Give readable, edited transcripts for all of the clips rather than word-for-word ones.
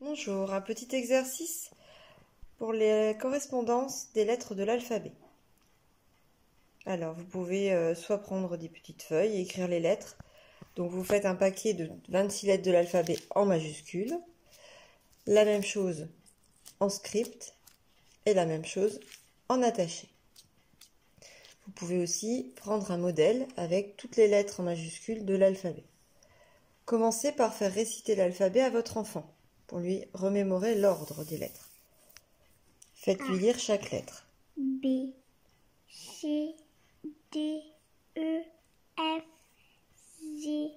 Bonjour, un petit exercice pour les correspondances des lettres de l'alphabet. Alors, vous pouvez soit prendre des petites feuilles et écrire les lettres. Donc, vous faites un paquet de 26 lettres de l'alphabet en majuscule. La même chose en script et la même chose en attaché. Vous pouvez aussi prendre un modèle avec toutes les lettres en majuscule de l'alphabet. Commencez par faire réciter l'alphabet à votre enfant pour lui remémorer l'ordre des lettres. Faites-lui lire chaque lettre. B, C, D, E, F, G,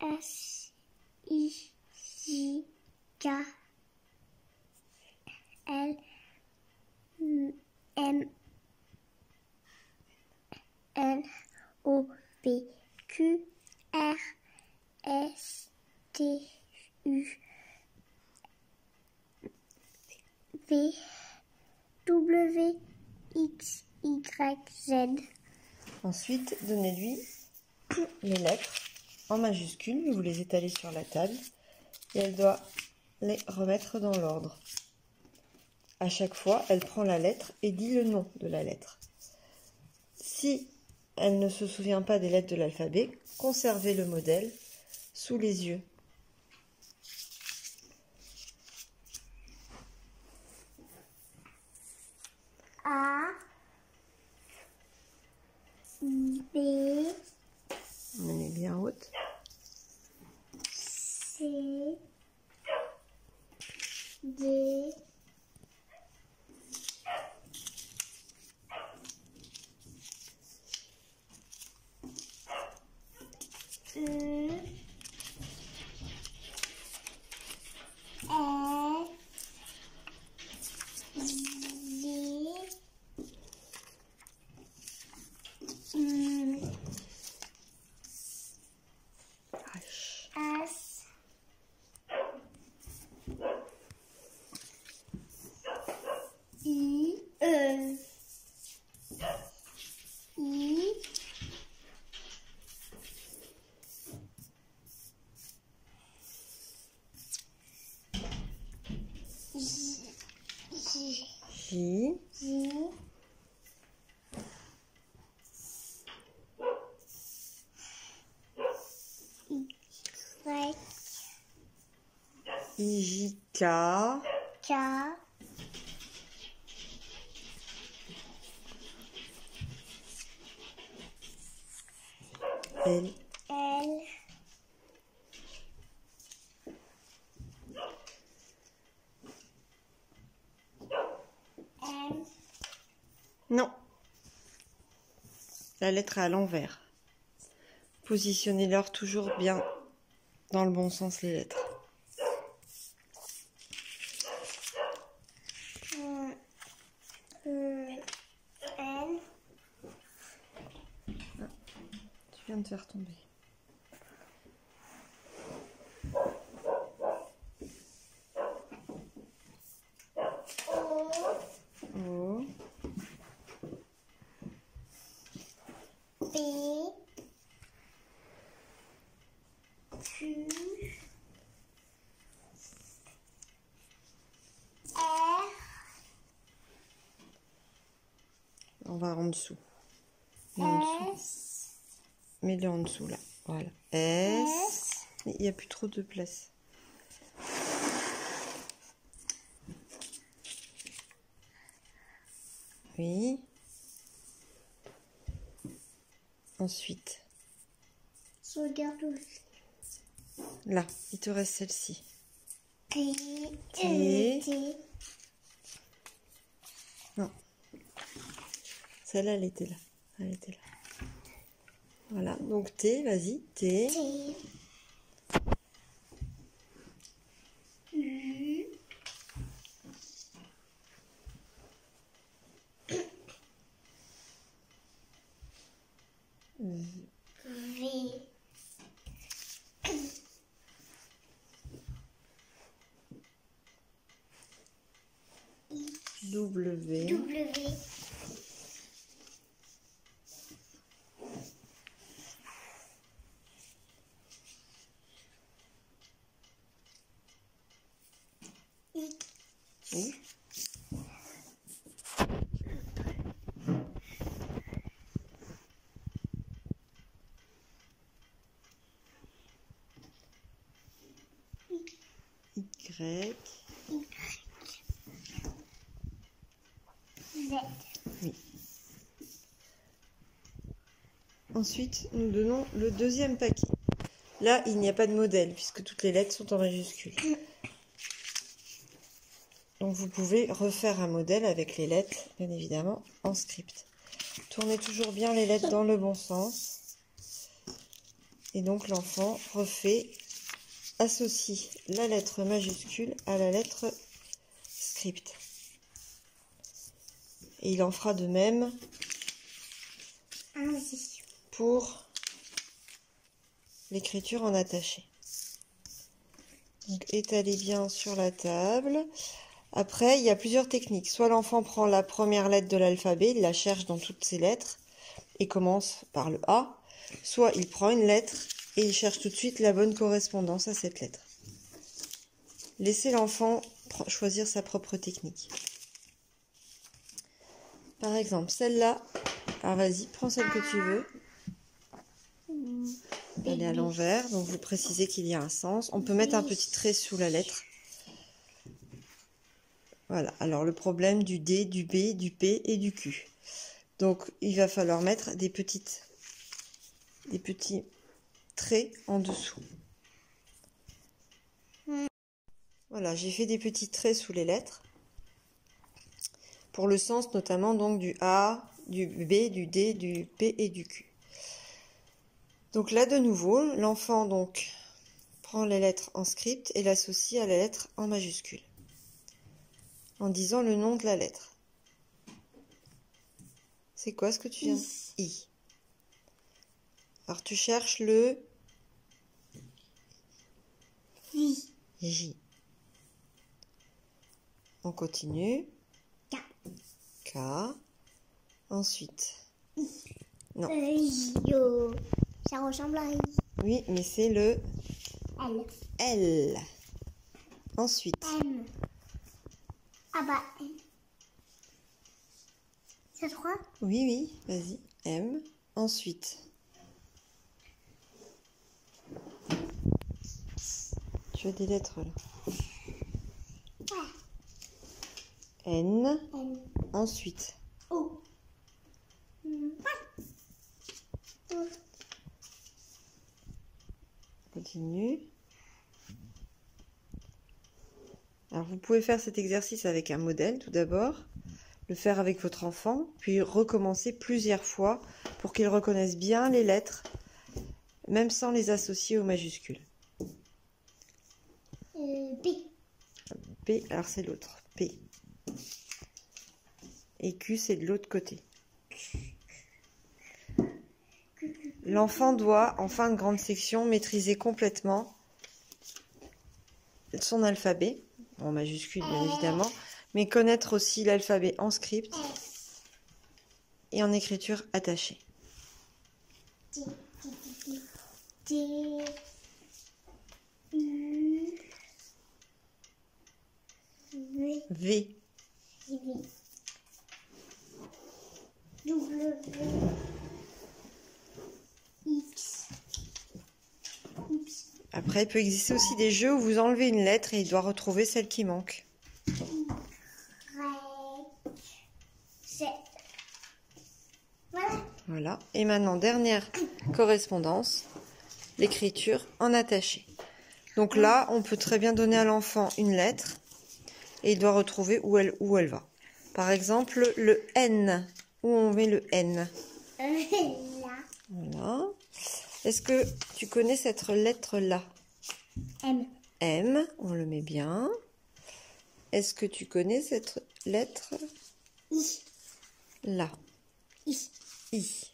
H, I, J, K, L, M, N, O, P, Q, R, S, T, U, V, W, X, Y, Z. Ensuite, donnez-lui les lettres en majuscules, vous les étalez sur la table et elle doit les remettre dans l'ordre. À chaque fois, elle prend la lettre et dit le nom de la lettre. Si elle ne se souvient pas des lettres de l'alphabet, conservez le modèle sous les yeux. A, B, On la met bien haute. C, D, E, F, G, H. S, I, I, J, J. J, Y, I, J, K. K, L. L, M, Non. La lettre est à l'envers. Positionnez-leur toujours bien dans le bon sens les lettres. N, Tu viens de faire tomber. O, O. P, Q, R, On va en dessous. En dessous. S, Mets-le en dessous là. Voilà. S. Il n'y a plus trop de place. Oui. Ensuite, je regarde où là, il te reste celle-ci. T, T. T, Non. Celle-là, elle était là. Elle était là. Voilà. Donc T, vas-y. T. T, U, V, W. W, Oui. Y. Z. Oui. Ensuite, nous donnons le deuxième paquet. Là, il n'y a pas de modèle puisque toutes les lettres sont en majuscules. Donc vous pouvez refaire un modèle avec les lettres, bien évidemment, en script. Tournez toujours bien les lettres dans le bon sens. Et donc l'enfant refait, associe la lettre majuscule à la lettre script. Et il en fera de même pour l'écriture en attaché. Donc étalez bien sur la table. Après, il y a plusieurs techniques. Soit l'enfant prend la première lettre de l'alphabet, il la cherche dans toutes ses lettres et commence par le A. Soit il prend une lettre et il cherche tout de suite la bonne correspondance à cette lettre. Laissez l'enfant choisir sa propre technique. Par exemple, celle-là. Alors vas-y, prends celle que tu veux. Elle est à l'envers, donc vous précisez qu'il y a un sens. On peut mettre un petit trait sous la lettre. Voilà, alors le problème du D, du B, du P et du Q. Donc il va falloir mettre des petits traits en dessous. Voilà, j'ai fait des petits traits sous les lettres. Pour le sens notamment donc du A, du B, du D, du P et du Q. Donc là de nouveau, l'enfant donc prend les lettres en script et l'associe à la lettre en majuscule. En disant le nom de la lettre. C'est quoi ce que tu viens? I. Alors tu cherches le J. On continue. K. Ensuite. Non. Ça ressemble à I. Oui, mais c'est le L. L. Ensuite. M. Ah bah. C'est 3? Oui, oui, vas-y. M. Ensuite. Tu as des lettres là. Ouais. N. N. Ensuite. O. Continue. Alors vous pouvez faire cet exercice avec un modèle tout d'abord, le faire avec votre enfant, puis recommencer plusieurs fois pour qu'il reconnaisse bien les lettres, même sans les associer aux majuscules. B. P, alors c'est l'autre. P. Et Q, c'est de l'autre côté. L'enfant doit, en fin de grande section, maîtriser complètement son alphabet, en majuscule bien évidemment, mais connaître aussi l'alphabet en script et en écriture attachée. D. U. V. V. W. X. Après, il peut exister aussi des jeux où vous enlevez une lettre et il doit retrouver celle qui manque. Z. Voilà. Voilà. Et maintenant, dernière correspondance, l'écriture en attaché. Donc là, on peut très bien donner à l'enfant une lettre et il doit retrouver où elle va. Par exemple, le N. Où on met le N? Là. Voilà. Est-ce que tu connais cette lettre-là? M. M, on le met bien. Est-ce que tu connais cette lettre? I. Là. I. I.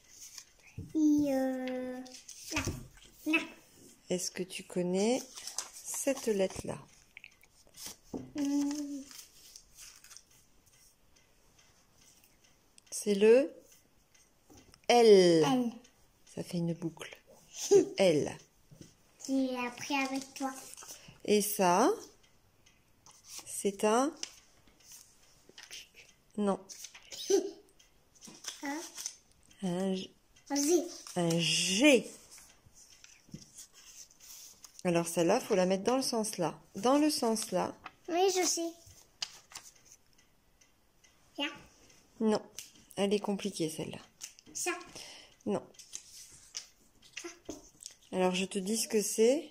I. Là. Là. Est-ce que tu connais cette lettre-là? C'est le L. L. Ça fait une boucle. Le L. J'ai appris avec toi. Et ça, c'est un Non. Un. Un, Z. un G. Alors celle-là, faut la mettre dans le sens là. Dans le sens là. Oui, je sais. Là. Non. Elle est compliquée celle-là. Ça. Non. Alors je te dis ce que c'est.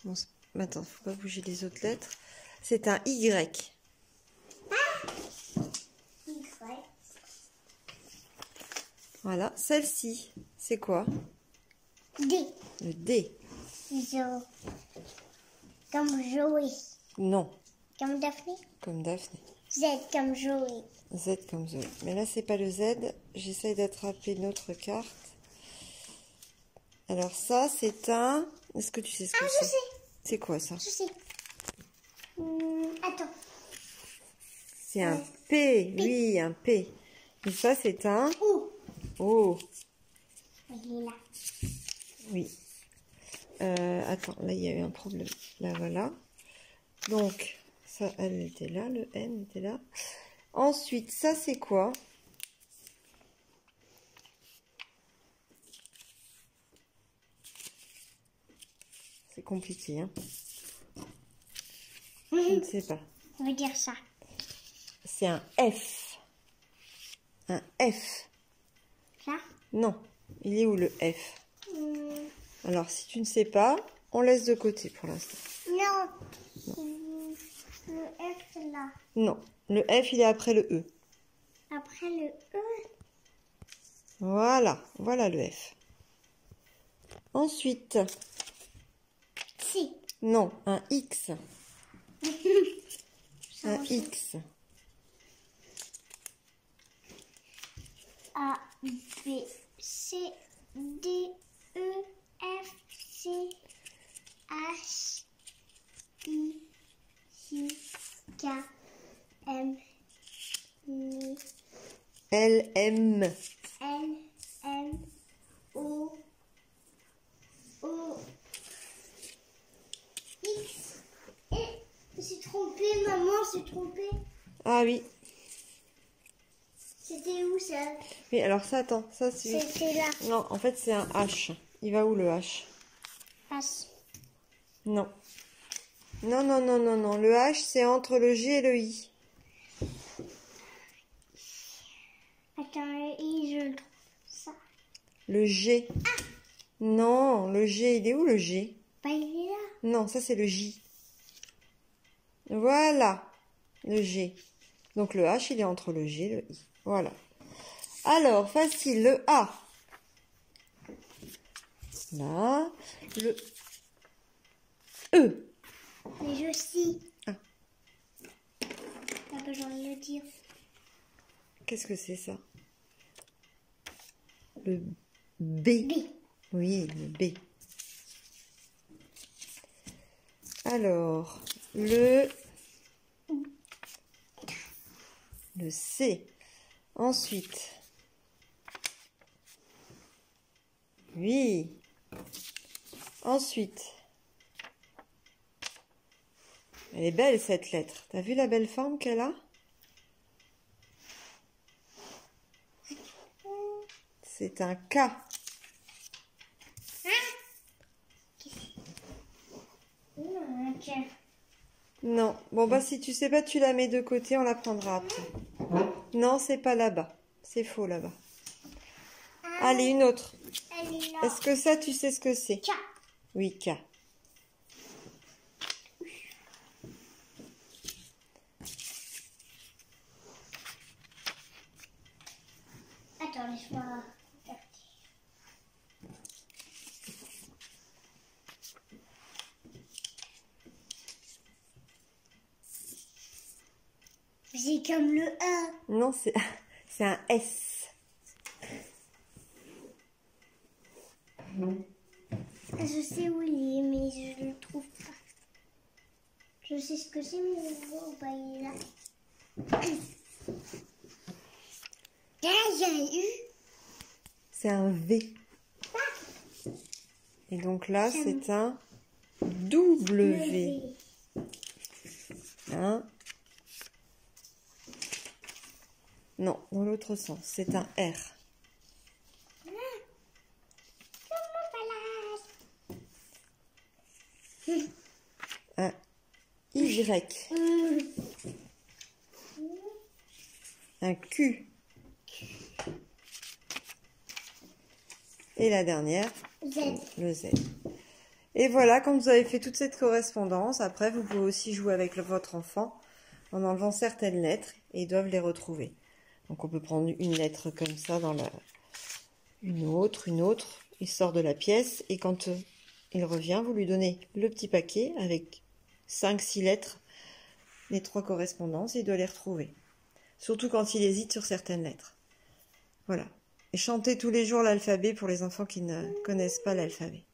Bon, attends, faut pas bouger les autres lettres. C'est un Y. Voilà. Celle-ci, c'est quoi? D. Le D. Jo. Comme Joey. Non. Comme Daphné. Comme Daphné. Z comme Joey. Z comme Zoé. Mais là, c'est pas le Z. J'essaye d'attraper une autre carte. Alors ça, c'est un... Est-ce que tu sais ce que Ah, c'est? je sais. C'est quoi ça? Je sais. Attends. C'est un P. Oui, un P. Et ça, c'est un... Où? O. Il est là. Oui. Attends, là, il y a eu un problème. Là, voilà. Donc, ça, elle était là. Le N était là. Ensuite, ça, c'est quoi? C'est compliqué, hein? Je ne sais pas. On va dire ça. C'est un F. Un F. Ça? Non. Il est où le F? Hum, Alors, si tu ne sais pas, on laisse de côté pour l'instant. Non. Le F là. Non. Le F, il est après le E. Après le E. Voilà. Voilà le F. Ensuite, Si. non, un X. Ça Un aussi. X. A, B, C, D, E, F, C, H, I, J, K, M, N, L, M. L, M, O, O, X. Et je me suis trompée, maman, je me suis trompée. Ah oui. C'était où ça? Mais alors ça, attends. Ça, c'est... C'était là. Non, en fait, c'est un H. Il va où le H? H. Non. Non, non, non, non, non. Le H, c'est entre le G et le I. Attends, le I, je le trouve. Ça. Le G. Non, le G, il est où le G? Bah, il est là. Non, ça, c'est le J. Voilà. Le G. Donc, le H, il est entre le G et le I. Voilà. Alors, facile, le A. Là. Le E. Mais je sais. Ah. T'as besoin de le dire. Qu'est-ce que c'est ça? Le B. B. Oui, le B. Alors, le C. Ensuite, oui. Ensuite, elle est belle cette lettre. T'as vu la belle forme qu'elle a? C'est un K. Ok. Non. Bon, bah, si tu sais pas, tu la mets de côté, on la prendra après. Non, c'est pas là-bas. C'est faux là-bas. Allez, une autre. Elle est là. Est-ce que ça, tu sais ce que c'est? K. Oui, K. Attends, laisse-moi. C'est comme le 1. Non, c'est un S. Je sais où il est, mais je le trouve pas. Je sais ce que c'est, mais je vois où bah, il est là. Ah, il y a eu. C'est un V. Et donc là, C'est c'est un W. V. Hein? dans l'autre sens. C'est un R. Un Y. Un Q. Et la dernière, Z. le Z. Et voilà, quand vous avez fait toute cette correspondance, après vous pouvez aussi jouer avec votre enfant en enlevant certaines lettres et ils doivent les retrouver. Donc on peut prendre une lettre comme ça dans la... une autre, il sort de la pièce et quand il revient, vous lui donnez le petit paquet avec 5-6 lettres, les 3 correspondances et il doit les retrouver. Surtout quand il hésite sur certaines lettres. Voilà. Et chantez tous les jours l'alphabet pour les enfants qui ne connaissent pas l'alphabet.